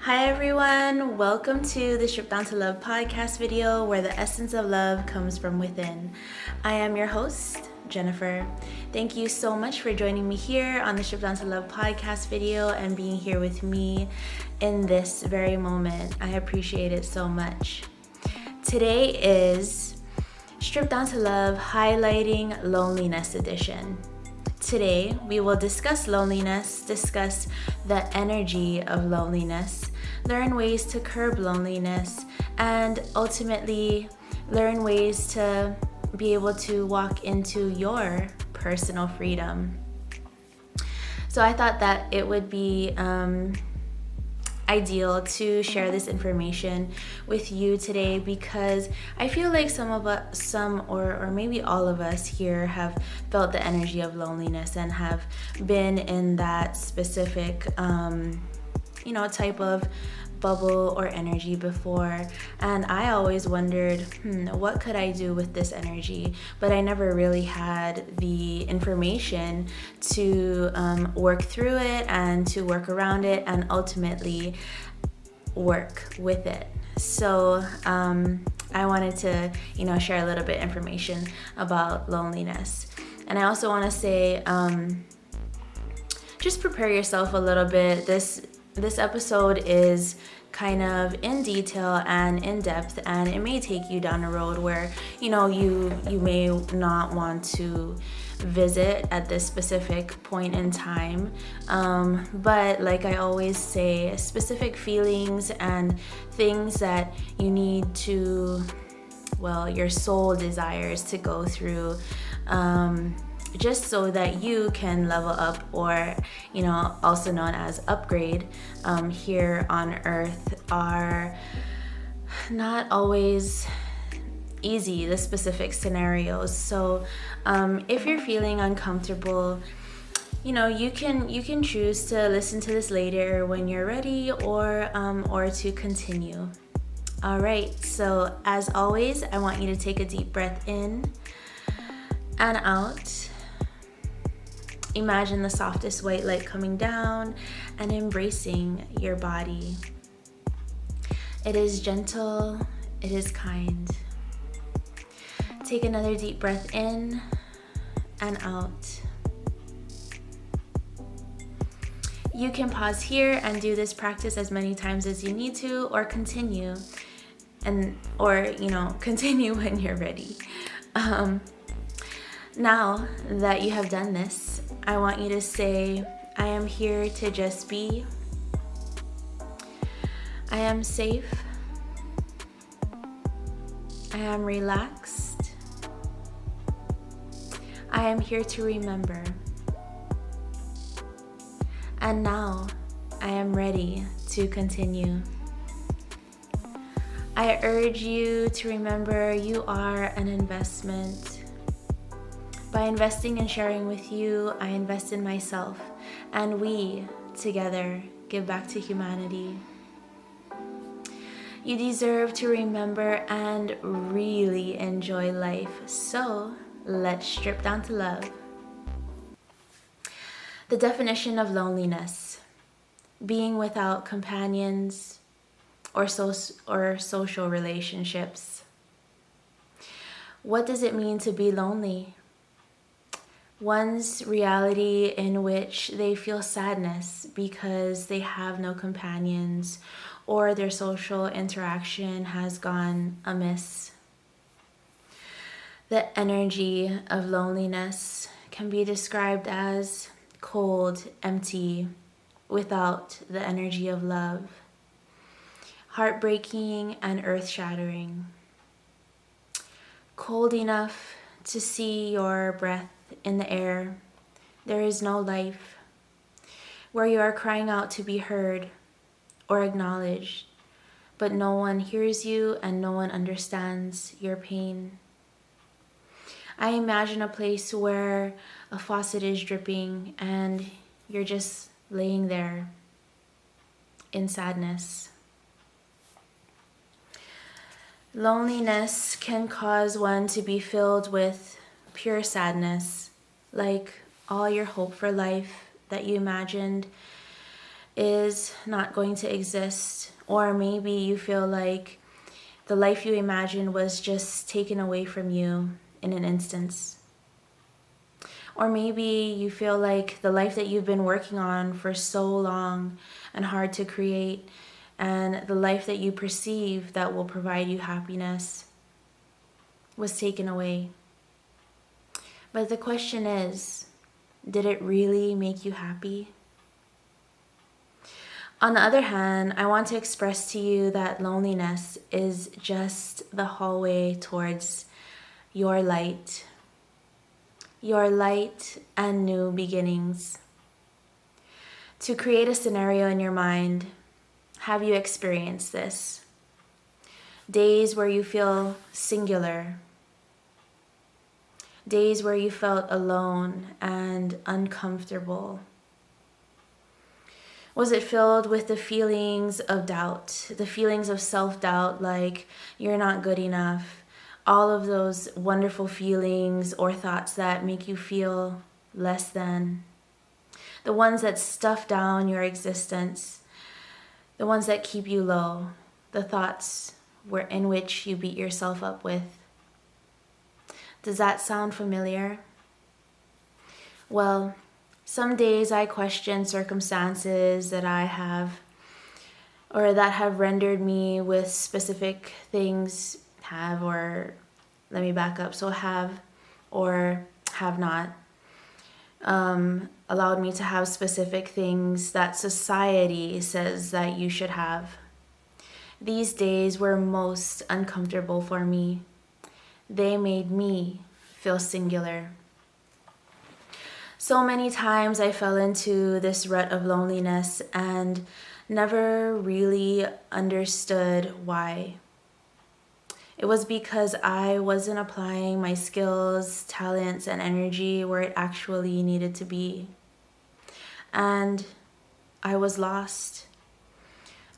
Hi everyone, welcome to the Strip Down to Love podcast video where the essence of love comes from within. I am your host, Jennifer. Thank you so much for joining me here on the Strip Down to Love podcast video and being here with me in this very moment. I appreciate it so much. Today is Strip Down to Love Highlighting Loneliness Edition. Today, we will discuss loneliness, discuss the energy of loneliness, learn ways to curb loneliness, and ultimately learn ways to be able to walk into your personal freedom. So I thought that it would be ideal to share this information with you today because I feel like some or maybe all of us here have felt the energy of loneliness and have been in that specific type of bubble or energy before. And I always wondered, what could I do with this energy? But I never really had the information to work through it and to work around it and ultimately work with it. So I wanted to, share a little bit of information about loneliness. And I also want to say, just prepare yourself a little bit. This episode is kind of in detail and in depth, and it may take you down a road where you may not want to visit at this specific point in time, but like I always say, specific feelings and things that you need to, your soul desires to go through, just so that you can level up, or also known as upgrade, here on earth, are not always easy, the specific scenarios. So if you're feeling uncomfortable, you can choose to listen to this later when you're ready, or to continue. All right, so as always, I want you to take a deep breath in and out. Imagine the softest white light coming down and embracing your body. It is gentle, it is kind. Take another deep breath in and out. You can pause here and do this practice as many times as you need to, or continue continue when you're ready. Now that you have done this, I want you to say, I am here to just be. I am safe. I am relaxed. I am here to remember. And now I am ready to continue. I urge you to remember you are an investment. By investing and sharing with you, I invest in myself, and we, together, give back to humanity. You deserve to remember and really enjoy life, so let's strip down to love. The definition of loneliness: being without companions or social relationships. What does it mean to be lonely? One's reality in which they feel sadness because they have no companions or their social interaction has gone amiss. The energy of loneliness can be described as cold, empty, without the energy of love, heartbreaking and earth-shattering. Cold enough to see your breath in the air. There is no life. Where you are crying out to be heard or acknowledged, but no one hears you and no one understands your pain. I imagine a place where a faucet is dripping and you're just laying there in sadness. Loneliness can cause one to be filled with pure sadness, like all your hope for life that you imagined is not going to exist. Or maybe you feel like the life you imagined was just taken away from you in an instance. Or maybe you feel like the life that you've been working on for so long and hard to create, and the life that you perceive that will provide you happiness was taken away. But the question is, did it really make you happy? On the other hand, I want to express to you that loneliness is just the hallway towards your light and new beginnings. To create a scenario in your mind, have you experienced this? Days where you feel singular, days where you felt alone and uncomfortable. Was it filled with the feelings of doubt, the feelings of self-doubt, like you're not good enough, all of those wonderful feelings or thoughts that make you feel less than, the ones that stuff down your existence, the ones that keep you low, the thoughts in which you beat yourself up with? Does that sound familiar? Well, some days I question circumstances that I have, or that have rendered me with specific things, let me back up. So have or have not allowed me to have specific things that society says that you should have. These days were most uncomfortable for me. They made me feel singular. So many times I fell into this rut of loneliness and never really understood why. It was because I wasn't applying my skills, talents, and energy where it actually needed to be. And I was lost.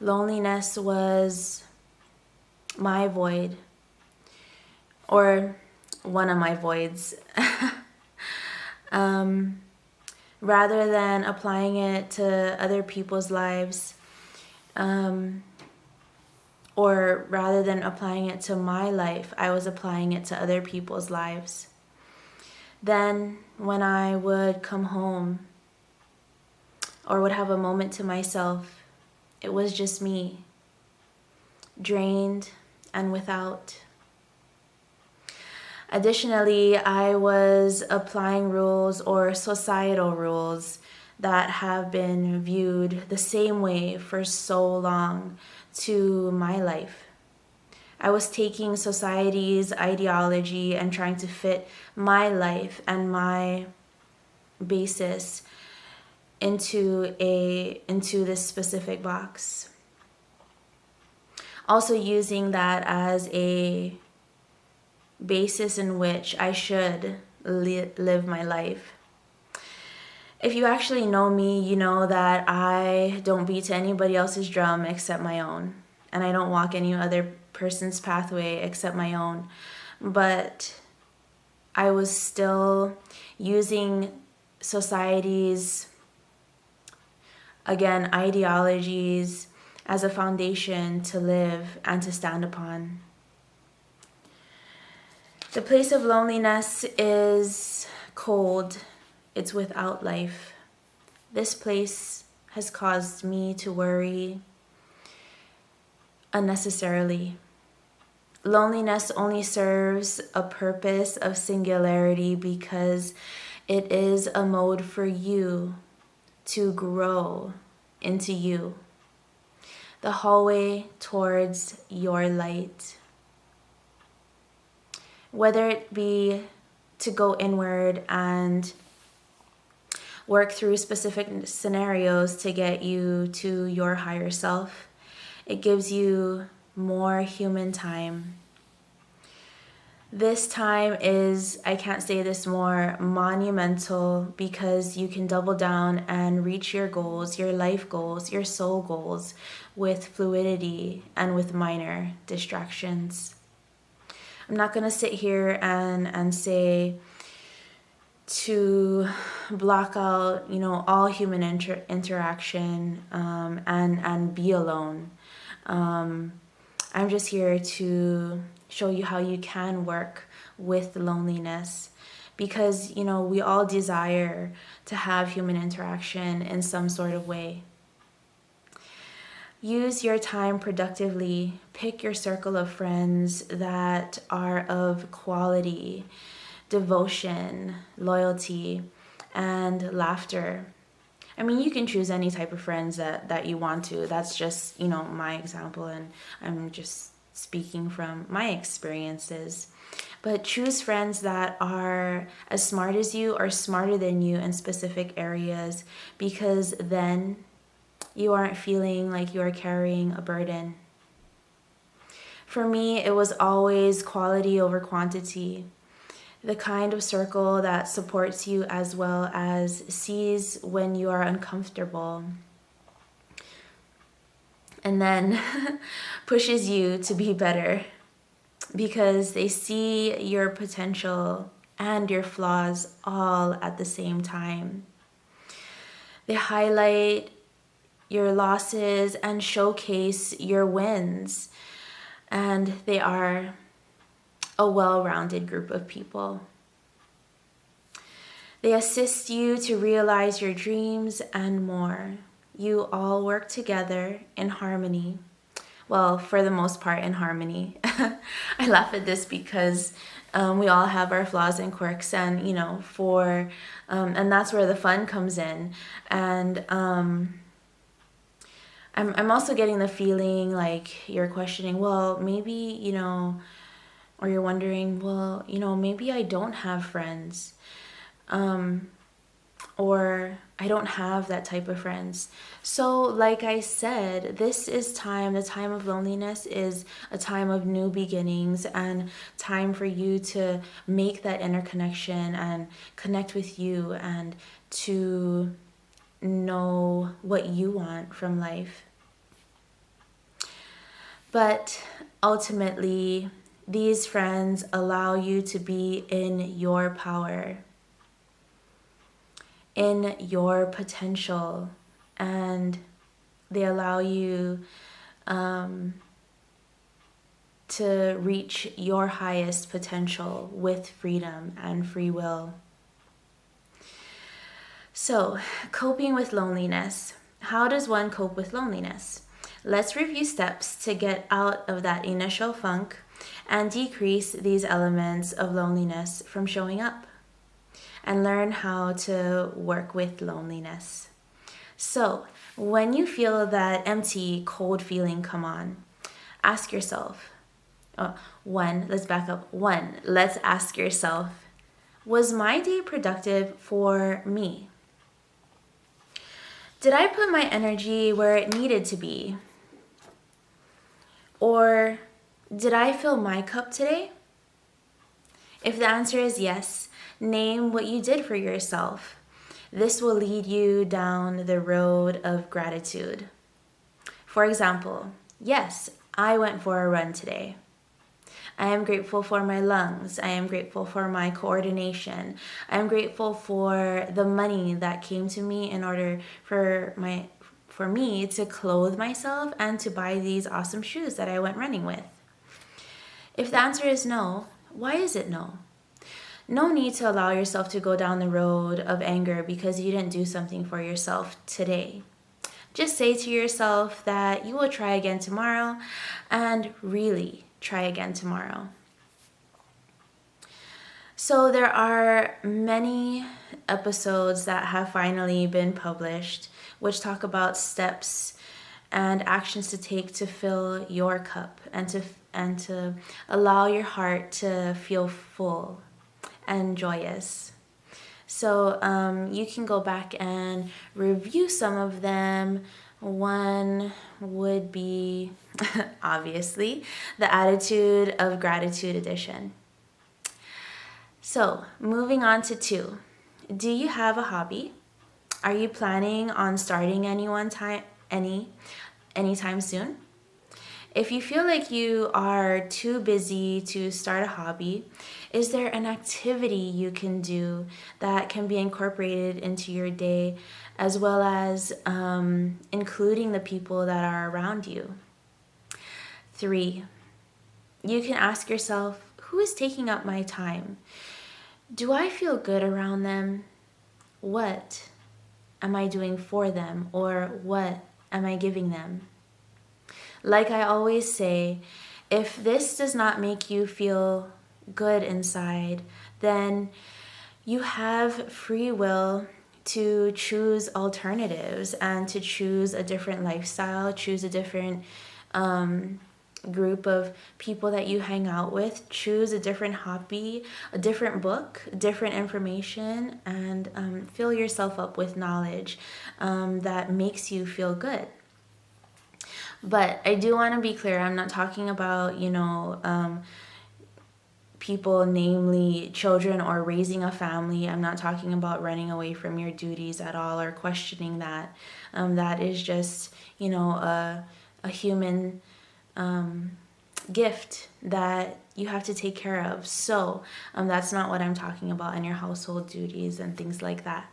Loneliness was my void, or one of my voids. Rather than applying it to other people's lives, or rather than applying it to my life, I was applying it to other people's lives. Then when I would come home or would have a moment to myself, it was just me, drained and without. Additionally, I was applying rules or societal rules that have been viewed the same way for so long to my life. I was taking society's ideology and trying to fit my life and my basis into this specific box. Also using that as a basis in which I should live my life. If you actually know me, you know that I don't beat to anybody else's drum except my own. And I don't walk any other person's pathway except my own. But I was still using society's, again, ideologies as a foundation to live and to stand upon. The place of loneliness is cold. It's without life. This place has caused me to worry unnecessarily. Loneliness only serves a purpose of singularity because it is a mode for you to grow into you. The hallway towards your light. Whether it be to go inward and work through specific scenarios to get you to your higher self, it gives you more human time. This time is, I can't say this more, monumental because you can double down and reach your goals, your life goals, your soul goals with fluidity and with minor distractions. I'm not going to sit here and say to block out, all human interaction, and be alone. I'm just here to show you how you can work with loneliness, because we all desire to have human interaction in some sort of way. Use your time productively. Pick your circle of friends that are of quality, devotion, loyalty, and laughter. I mean, you can choose any type of friends that you want to. That's just, my example, and I'm just speaking from my experiences. But choose friends that are as smart as you or smarter than you in specific areas, because then you aren't feeling like you are carrying a burden. For me, it was always quality over quantity. The kind of circle that supports you as well as sees when you are uncomfortable, and then pushes you to be better, because they see your potential and your flaws all at the same time. They highlight your losses and showcase your wins, and they are a well-rounded group of people. They assist you to realize your dreams and more. You all work together in harmony. Well, for the most part, in harmony. I laugh at this because we all have our flaws and quirks, and and that's where the fun comes in. And I'm also getting the feeling like you're questioning, well, maybe or you're wondering, well, maybe I don't have friends, or I don't have that type of friends. So like I said, this is the time of loneliness is a time of new beginnings, and time for you to make that interconnection and connect with you, and to know what you want from life. But ultimately, these friends allow you to be in your power, in your potential, and they allow you to reach your highest potential with freedom and free will. So, coping with loneliness. How does one cope with loneliness? Let's review steps to get out of that initial funk and decrease these elements of loneliness from showing up, and learn how to work with loneliness. So, when you feel that empty, cold feeling come on, ask yourself, let's back up. Let's ask yourself, was my day productive for me? Did I put my energy where it needed to be? Or did I fill my cup today? If the answer is yes, name what you did for yourself. This will lead you down the road of gratitude. For example, yes, I went for a run today. I am grateful for my lungs. I am grateful for my coordination. I am grateful for the money that came to me in order for me to clothe myself and to buy these awesome shoes that I went running with. If the answer is no, why is it no? No need to allow yourself to go down the road of anger because you didn't do something for yourself today. Just say to yourself that you will try again tomorrow, and really try again tomorrow. So there are many episodes that have finally been published which talk about steps and actions to take to fill your cup, and to allow your heart to feel full and joyous. So you can go back and review some of them. One would be, obviously, the Attitude of Gratitude edition. So, moving on to 2. Do you have a hobby? Are you planning on starting anytime soon? If you feel like you are too busy to start a hobby, is there an activity you can do that can be incorporated into your day, as well as including the people that are around you? 3, you can ask yourself, who is taking up my time? Do I feel good around them? What am I doing for them, or what am I giving them? Like I always say, if this does not make you feel good inside, then you have free will to choose alternatives and to choose a different lifestyle, choose a different group of people that you hang out with, choose a different hobby, a different book, different information, and fill yourself up with knowledge that makes you feel good. But I do want to be clear, I'm not talking about, people, namely children or raising a family. I'm not talking about running away from your duties at all or questioning that. That is just, a human gift that you have to take care of. So that's not what I'm talking about in your household duties and things like that.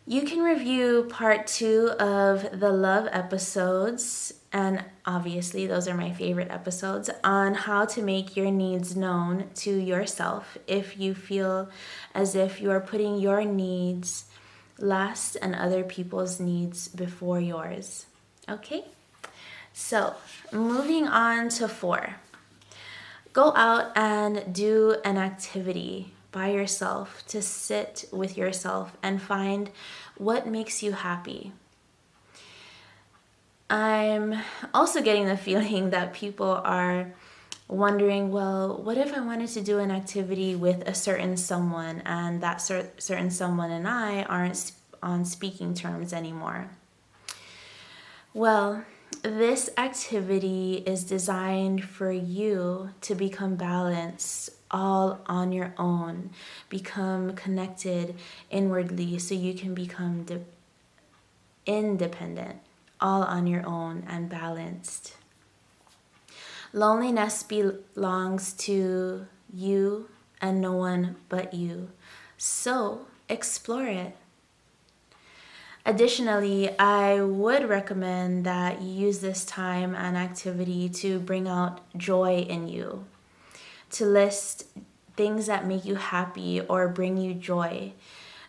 You can review part 2 of the love episodes, and obviously those are my favorite episodes, on how to make your needs known to yourself if you feel as if you are putting your needs last and other people's needs before yours. Okay? So, moving on to 4. Go out and do an activity by yourself, to sit with yourself and find what makes you happy. I'm also getting the feeling that people are wondering, well, what if I wanted to do an activity with a certain someone and that certain someone and I aren't on speaking terms anymore? Well, this activity is designed for you to become balanced all on your own, become connected inwardly so you can become independent, all on your own and balanced. Loneliness belongs to you and no one but you, so explore it. Additionally, I would recommend that you use this time and activity to bring out joy in you, to list things that make you happy or bring you joy,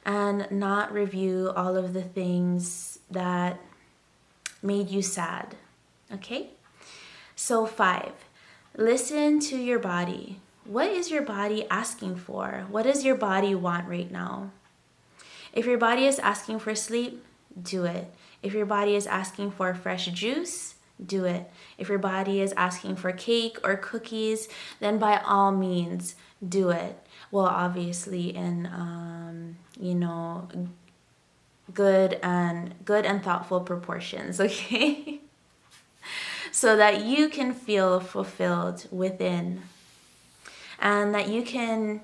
and not review all of the things that made you sad. Okay? So 5, listen to your body. What is your body asking for? What does your body want right now? If your body is asking for sleep, do it. If your body is asking for fresh juice, do it. If your body is asking for cake or cookies, then by all means, do it. Well, obviously in, good and thoughtful proportions, okay? So that you can feel fulfilled within and that you can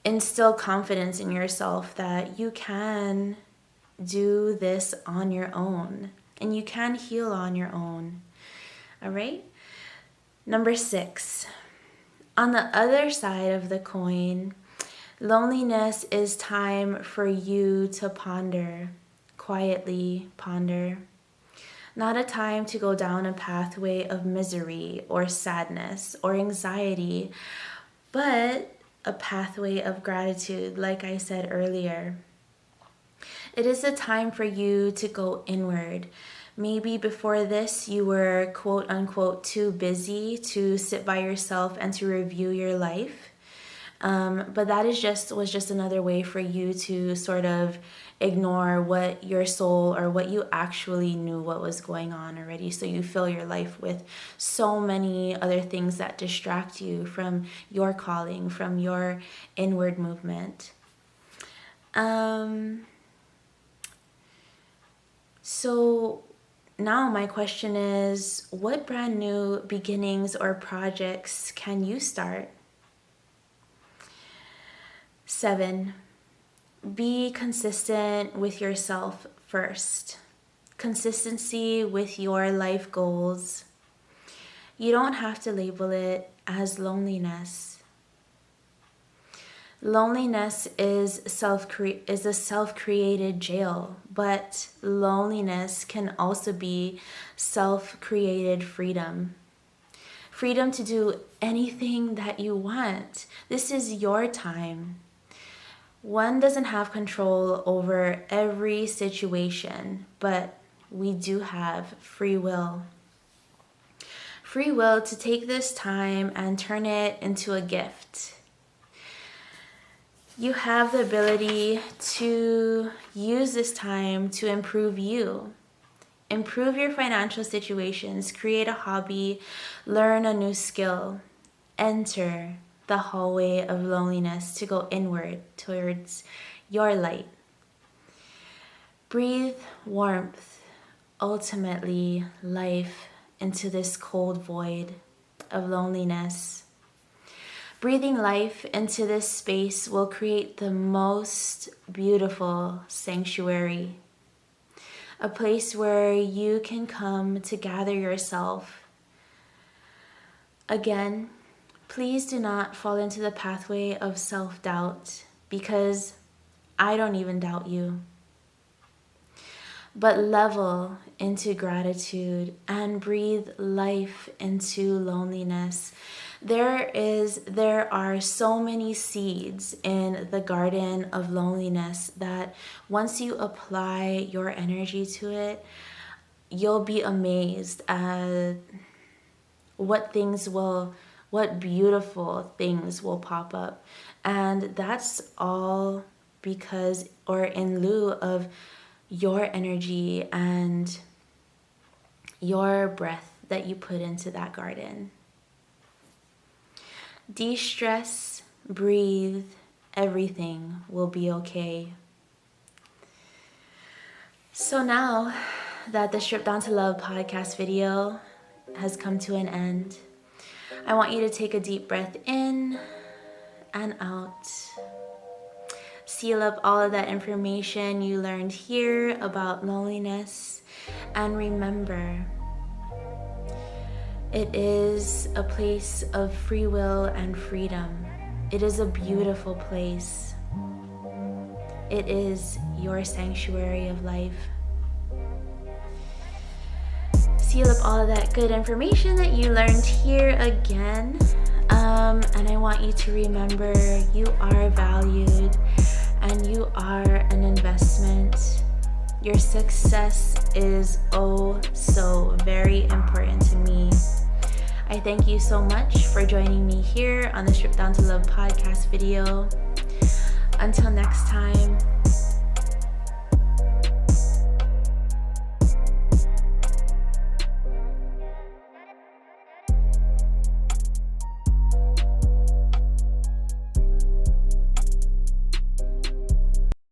instill confidence in yourself that you can do this on your own and you can heal on your own. All right? Number 6, on the other side of the coin, loneliness is time for you to ponder, quietly ponder. Not a time to go down a pathway of misery or sadness or anxiety, but a pathway of gratitude, like I said earlier. It is a time for you to go inward. Maybe before this you were quote unquote too busy to sit by yourself and to review your life. But that was just another way for you to sort of ignore what your soul or what you actually knew what was going on already. So you fill your life with so many other things that distract you from your calling, from your inward movement. So now my question is, what brand new beginnings or projects can you start? 7, be consistent with yourself first. consistency with your life goals, you don't have to label it as loneliness. Loneliness is a self-created jail, but loneliness can also be self-created freedom. Freedom to do anything that you want. This is your time. One doesn't have control over every situation, but we do have free will. Free will to take this time and turn it into a gift. You have the ability to use this time to improve you. Improve your financial situations, create a hobby, learn a new skill. Enter the hallway of loneliness to go inward towards your light. Breathe warmth, ultimately life, into this cold void of loneliness. Breathing life into this space will create the most beautiful sanctuary, a place where you can come to gather yourself. Again, please do not fall into the pathway of self-doubt, because I don't even doubt you. But level into gratitude and breathe life into loneliness. There are so many seeds in the garden of loneliness that once you apply your energy to it, you'll be amazed at what beautiful things will pop up. And that's all because, or in lieu of, your energy and your breath that you put into that garden. De-stress, breathe, everything will be okay. So now that the Stripped Down to Love podcast video has come to an end, I want you to take a deep breath in and out. Seal up all of that information you learned here about loneliness, and remember, it is a place of free will and freedom. It is a beautiful place. It is your sanctuary of life. Seal up all of that good information that you learned here again. And I want you to remember, you are valued and you are an investment. Your success is oh so very important to me. I thank you so much for joining me here on the Stripped Down to Love podcast video. Until next time,